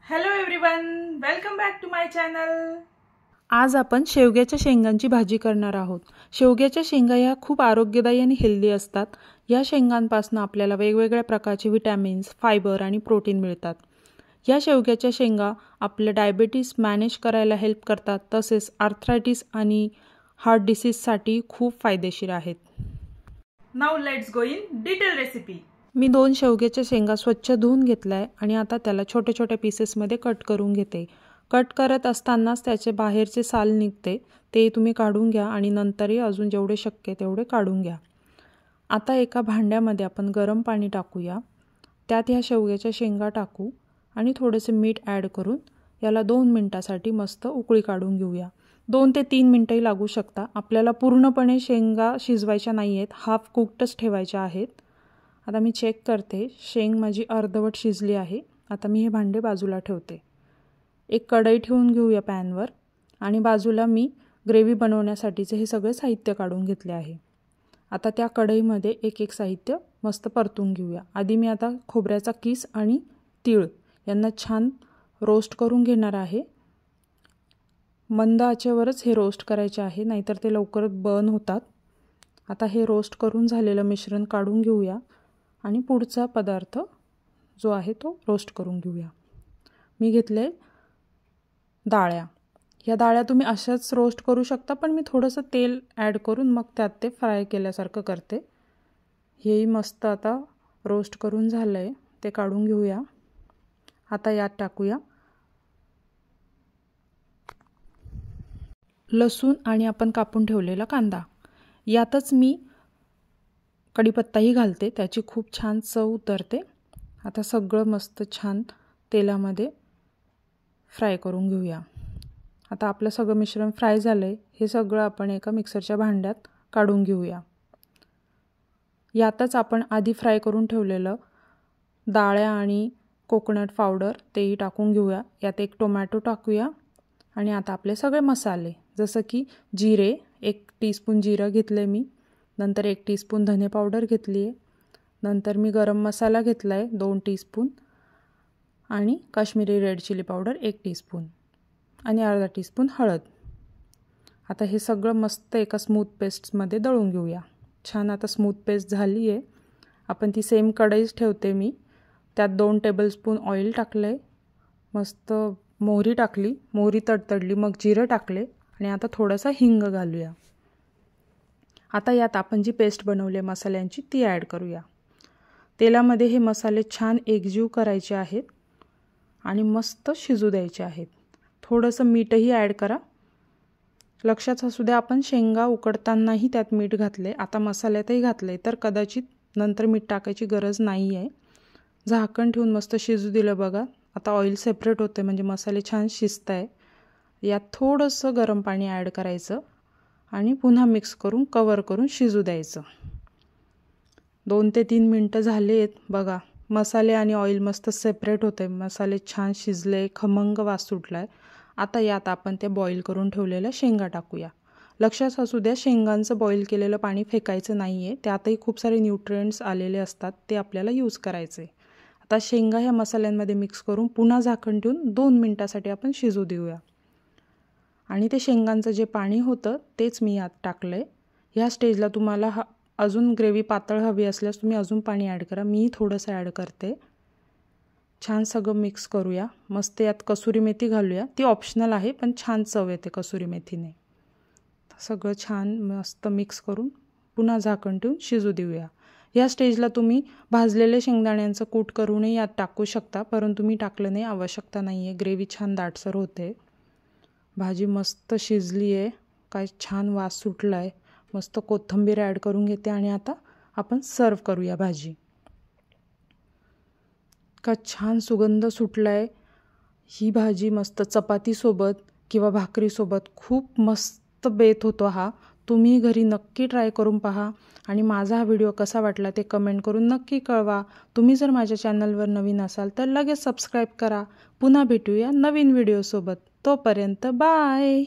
Hello everyone, welcome back to my channel. आज आपण शेवग्याच्या शेंगांची भाजी करणार आहोत। शेवग्याच्या शेंगा ह्या खूप आरोग्यदायी आणि हेल्दी असतात। या शेंगांपासून आपल्याला वेगवेगळ्या प्रकारचे विटॅमिन्स, फायबर आणि प्रोटीन मिळतात। या शेवग्याच्या शेंगा आपल्या डायबिटीज मॅनेज करायला हेल्प करतात, तसेच आर्थरायटिस आणि हार्ट डिसीजसाठी खूप फायदेशीर आहेत। Now let's go in detail recipe. मी 2 शेवग्याच्या शेंगा स्वच्छ धुवून घेतलाय आणि आता त्याला छोटे छोटे पीसेसमध्ये कट करून घेते। कट करत असतानाच त्याचे बाहेरचे साल निघते, ते तुम्ही काढून घ्या आणि नंतरही अजून जेवढे शक्य तेवढे काढून घ्या। आता एका भांड्यामध्ये आपण गरम पाणी टाकूया, त्यात ह्या शेवग्याच्या शेंगा टाकू आणि थोडेसे मीठ ॲड करून याला 2 मिनिटांसाठी मस्त उकळी काढून घेऊया। 2 ते 3 मिनिटंही लागू शकता। आपल्याला पूर्णपणे शेंगा शिजवायच्या नाही आहेत, हाफ कुक्डच ठेवायच्या आहेत। आता मी चेक करते, शेंग माझी अर्धवट शिजली आहे। आता मी हे भांडे बाजूला ठेवते। एक कढई ठेवून घेऊया पॅनवर आणि बाजूला मी ग्रेव्ही बनवण्यासाठीचे हे सगळे साहित्य काढून घेतले आहे। आता त्या कढईमध्ये एक साहित्य मस्त परतून घेऊया। आधी मी आता खोबऱ्याचा किस आणि तीळ यांना छान रोस्ट करून घेणार आहे। मंद आचेवरच हे रोस्ट करायचे आहे, नाहीतर ते लवकर बर्न होतात। आता हे रोस्ट करून झालेलं मिश्रण काढून घेऊया आणि पुढचा पदार्थ जो आहे तो रोस्ट करून घेऊया। मी घेतले डाळ्या। या डाळ्या तुम्ही अशाच रोस्ट करू शकता, पण मी थोडंसं तेल ॲड करून मग त्यात ते फ्राय केल्यासारखं करते। हेही मस्त आता रोस्ट करून झालं आहे, ते काढून घेऊया। आता यात टाकूया लसूण आणि आपण कापून ठेवलेला कांदा। यातच मी कढीपत्ताही घालते, त्याची खूप छान चव उतरते। आता सगळं मस्त छान तेलामध्ये फ्राय करून घेऊया। आता आपलं सगळं मिश्रण फ्राय झालं आहे, हे सगळं आपण एका मिक्सरच्या भांड्यात काढून घेऊया। यातच आपण आधी फ्राय करून ठेवलेलं डाळ्या आणि कोकोनट पावडर तेही टाकून घेऊया। यात एक टोमॅटो टाकूया आणि आता आपले सगळे मसाले, जसं की जिरे, 1 टीस्पून जिरं घेतले मी, नंतर 1 टीस्पून धने पावडर घेतली आहे, नंतर मी गरम मसाला घेतला आहे 2 टीस्पून आणि Kashmiri red chilli powder 1 teaspoon आणि अर्धा टीस्पून हळद। आता हे सगळं मस्त एका स्मूथ पेस्टमध्ये दळून घेऊया। छान आता स्मूथ पेस्ट झाली आहे। आपण ती सेम कढईच ठेवते मी, त्यात 2 टेबलस्पून ऑइल टाकलं आहे, मस्त मोहरी टाकली, मोहरी तडतडली, मग जिरं टाकले आणि आता थोडासा हिंग घालूया। आता यात आपण जी पेस्ट बनवली आहे मसाल्यांची ती ॲड करूया। तेलामध्ये हे मसाले छान एकजीव करायचे आहेत आणि मस्त शिजू द्यायचे आहेत। थोडंसं मीठही ॲड करा। लक्षात असू द्या, आपण शेंगा उकडतानाही त्यात मीठ घातले, आता मसाल्यातही घातले, तर कदाचित नंतर मीठ टाकायची गरज नाही आहे। झाकण ठेवून मस्त शिजू दिलं बघा। आता ऑइल सेपरेट होते, म्हणजे मसाले छान शिजत आहे। यात थोडंसं गरम पाणी ॲड करायचं आणि पुन्हा मिक्स करून कवर करून शिजू द्यायचं। 2 ते 3 मिनटं झाले आहेत बघा। मसाले आणि ऑइल मस्त सेपरेट होते, मसाले छान शिजले, खमंग वास सुटला आहे। आता यात आपण ते बॉईल करून ठेवलेल्या शेंगा टाकूया। लक्षात असू द्या, शेंगांचं बॉईल केलेलं पाणी फेकायचं नाही आहे, त्यातही खूप सारे न्यूट्रिएंट्स आलेले असतात, ते आपल्याला यूज करायचे। आता शेंगा ह्या मसाल्यांमध्ये मिक्स करून पुन्हा झाकण ठेवून 2 मिनटासाठी आपण शिजू देऊया आणि ते शेंगांचं जे पाणी होतं तेच मी यात टाकलं आहे। ह्या स्टेजला तुम्हाला अजून ग्रेव्ही पातळ हवी असल्यास तुम्ही अजून पाणी ॲड करा, मी थोडंसं ॲड करते। छान सगळं मिक्स करूया। मस्त यात कसुरी मेथी घालूया, ती ऑप्शनल आहे, पण छान चव येते कसुरी मेथीने। सगळं छान मस्त मिक्स करून पुन्हा झाकण ठेवून शिजू देऊया। या स्टेजला तुम्ही भाजलेले शेंगदाण्यांचं कूट करूनही यात टाकू शकता, परंतु मी टाकलं नाही, आवश्यकता नाही आहे। ग्रेव्ही छान दाटसर होते। भाजी मस्त शिजली आहे, काय छान वास सुटला आहे। मस्त कोथिंबीर ॲड करून घेते आणि आता आपण सर्व करूया भाजी। का छान सुगंध सुटला आहे। ही भाजी मस्त चपातीसोबत किंवा भाकरीसोबत खूप मस्त बेत होतो हा। तुम्ही घरी नक्की ट्राय करून पहा आणि माझा हा व्हिडिओ कसा वाटला ते कमेंट करून नक्की कळवा। तुम्ही जर माझ्या चॅनलवर नवीन असाल तर लगेच सबस्क्राईब करा। पुन्हा भेटूया नवीन व्हिडिओसोबत, तोपर्यंत बाय।